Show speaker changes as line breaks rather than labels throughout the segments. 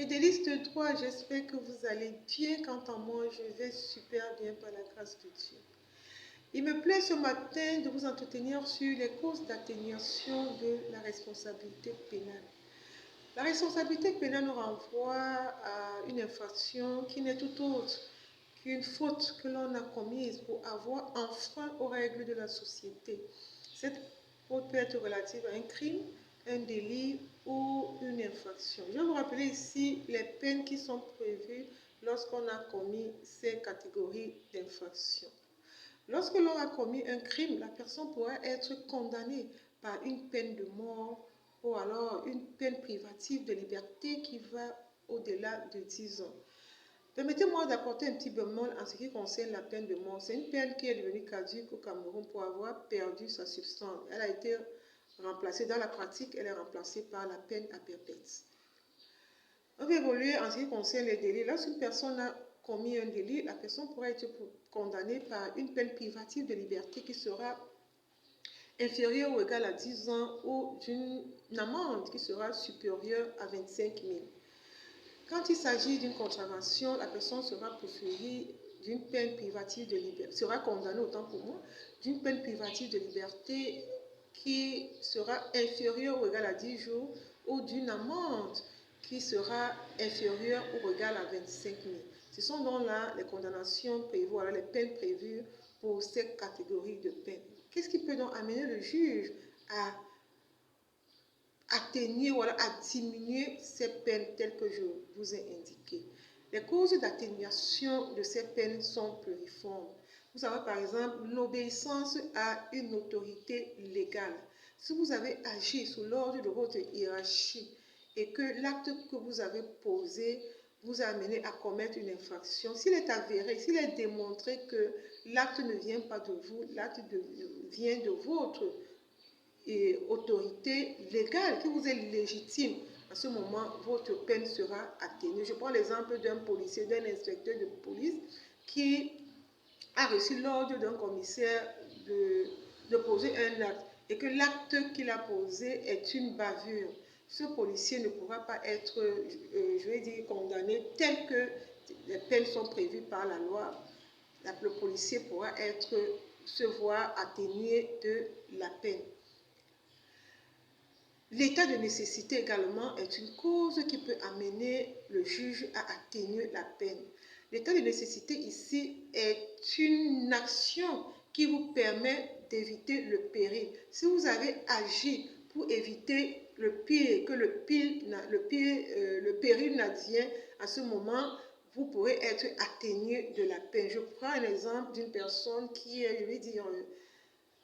Mes délices de droit, j'espère que vous allez bien. Quant à moi, je vais super bien par la grâce de Dieu. Il me plaît ce matin de vous entretenir sur les causes d'atténuation de la responsabilité pénale. La responsabilité pénale nous renvoie à une infraction qui n'est tout autre qu'une faute que l'on a commise pour avoir enfreint aux règles de la société. Cette faute peut être relative à un crime, un délit ou une infraction. Je vais vous rappeler ici les peines qui sont prévues lorsqu'on a commis ces catégories d'infractions. Lorsque l'on a commis un crime, la personne pourra être condamnée par une peine de mort ou alors une peine privative de liberté qui va au-delà de 10 ans. Permettez-moi d'apporter un petit bémol en ce qui concerne la peine de mort. C'est une peine qui est devenue caduque au Cameroun pour avoir perdu sa substance. Elle a été remplacée, dans la pratique, elle est remplacée par la peine à perpète. On va évoluer en ce qui concerne les délits. Lorsqu'une personne a commis un délit, la personne pourra être condamnée par une peine privative de liberté qui sera inférieure ou égale à 10 ans ou d'une amende qui sera supérieure à 25 000. Quand il s'agit d'une contravention, la personne sera poursuivie d'une peine privative de liberté, sera condamnée autant pour moi, d'une peine privative de liberté qui sera inférieure ou égale à 10 jours ou d'une amende qui sera inférieure ou égale à 25 000. Ce sont donc là les condamnations prévues, voilà les peines prévues pour cette catégorie de peines. Qu'est-ce qui peut donc amener le juge à atténuer ou à diminuer ces peines telles que je vous ai indiquées? Les causes d'atténuation de ces peines sont pluriformes. Vous avez par exemple l'obéissance à une autorité légale. Si vous avez agi sous l'ordre de votre hiérarchie et que l'acte que vous avez posé vous a amené à commettre une infraction, s'il est avéré, s'il est démontré que l'acte ne vient pas de vous, l'acte vient de votre autorité légale qui vous est légitime, à ce moment, votre peine sera atténuée. Je prends l'exemple d'un policier, d'un inspecteur de police qui a reçu l'ordre d'un commissaire de poser un acte et que l'acte qu'il a posé est une bavure. Ce policier ne pourra pas être, je vais dire, condamné tel que les peines sont prévues par la loi. Le policier pourra se voir atténué de la peine. L'état de nécessité également est une cause qui peut amener le juge à atténuer la peine. L'état de nécessité ici est une action qui vous permet d'éviter le péril. Si vous avez agi pour éviter le pire, que le péril n'advienne, à ce moment, vous pourrez être atténué de la peine. Je prends un exemple d'une personne qui est, je vais dire,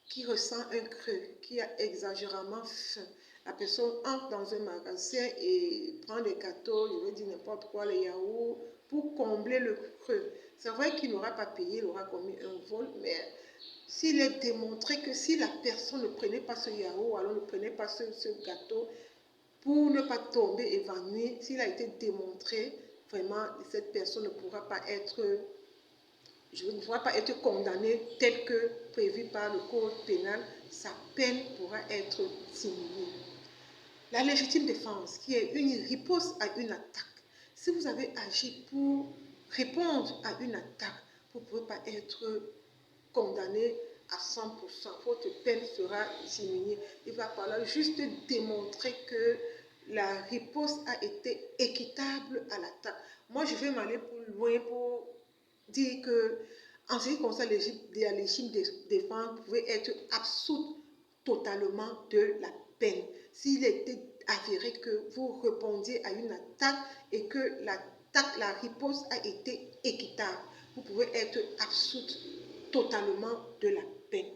qui ressent un creux, qui a exagérément faim. La personne entre dans un magasin et prend des gâteaux, je veux dire n'importe quoi, les yaourts, pour combler le creux. C'est vrai qu'il n'aura pas payé, il aura commis un vol, mais s'il est démontré que si la personne ne prenait pas ce yaourt, alors ne prenait pas ce gâteau, pour ne pas tomber évanoui, s'il a été démontré, vraiment, cette personne ne pourra pas être condamné tel que prévu par le code pénal, sa peine pourra être diminuée. La légitime défense, qui est une riposte à une attaque. Si vous avez agi pour répondre à une attaque, vous ne pouvez pas être condamné à 100%. Votre peine sera diminuée. Il va falloir juste démontrer que la riposte a été équitable à l'attaque. Moi, je vais m'aller plus loin pour dire que, en ce qui concerne la légitime défense, vous pouvez être absous totalement de la peine. S'il était avéré que vous répondiez à une attaque et que la riposte a été équitable, vous pouvez être absous totalement de la peine.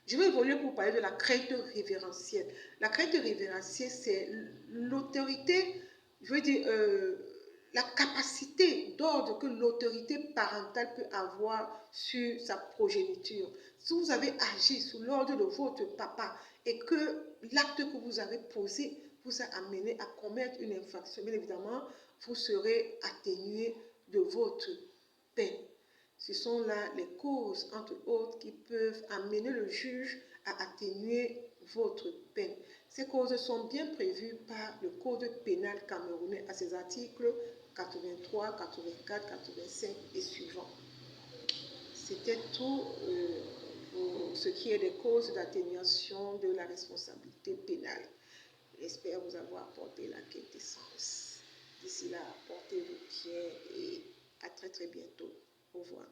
Je vais évoluer pour parler de la crainte révérentielle. La crainte révérentielle, c'est l'autorité, je veux dire, la capacité d'ordre que l'autorité parentale peut avoir sur sa progéniture. Si vous avez agi sous l'ordre de votre papa et que l'acte que vous avez posé vous a amené à commettre une infraction, bien évidemment, vous serez atténué de votre peine. Ce sont là les causes, entre autres, qui peuvent amener le juge à atténuer votre peine. Ces causes sont bien prévues par le Code pénal camerounais à ses articles 83, 84, 85 et suivants. C'était tout pour ce qui est des causes d'atténuation de la responsabilité pénale. J'espère vous avoir apporté la quintessence. D'ici là, portez-vous bien et à très très bientôt. Au revoir.